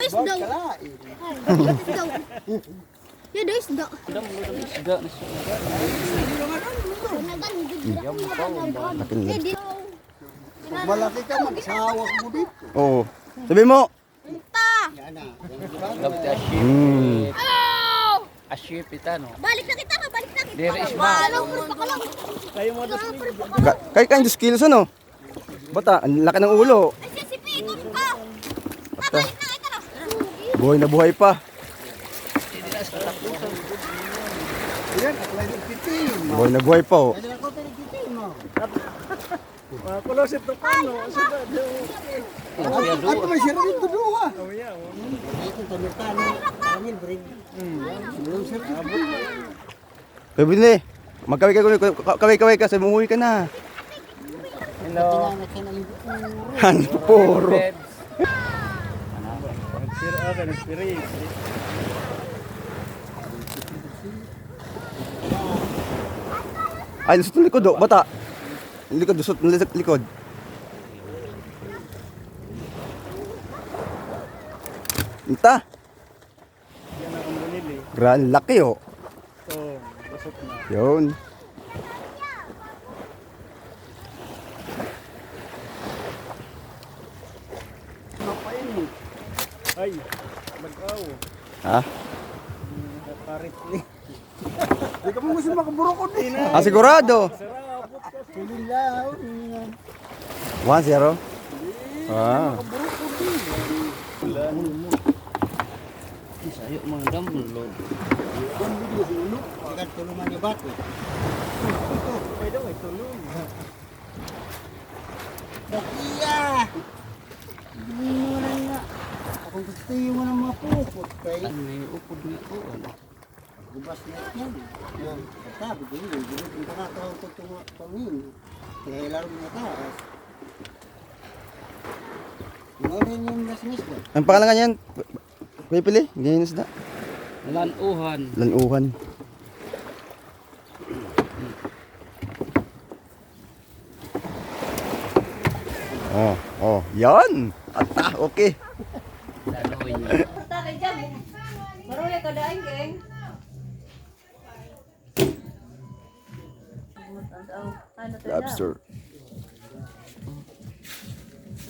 isda. Ya ada isda. Malaki ka, magsawak mo dito. Oo. Sabi mo. Aship ita no. Balik na kita. There is ma. Kayo mo dos. Kay kain 2 kilos ano? Bata, ang laki ng ulo. Ay, si Piko ka. Balik na kita na. Buhay na buhay pa. Yan, aklay ng titim. Buhay na buhay pa oh. Kaya ako tayo titim mo. Kulosit to kano. At may sira dito doon ha. Ito tanutano. Kamil bring. Sabi ni, magkaway-kaway ka, sabi umuwi ka na. Hello. Han, puro. Ay, lusot ng likod oh, bata. Likod, lusot ng likod. Ita. Gran laki oh. Yun. Ay, mag-aw. Ha? Parit ni. Di ka mo gusto makaburo ko din ha. Ah, sigurado. Tulilaw. 1-0. Ah. Sayo mga damlo. Agad tulungan niya bato. Pwede mo itulong. Dakiya! Hindi mo na nga. Kung gusto mo na mapupot kay Ano may upod nga po. gubas na yan. Yan. Sabi ko yun. Yung pangatawang ko itong pangin. Kaya laro niya taas. Yung rin yung lasmis ba? Ang pangalan niyan? Pipili? Ganyan isda. Lanuhan. Lanuhan. Oh, yan. Ata, okay. Lanuhan. Marunong ka daing, geng. Lobster.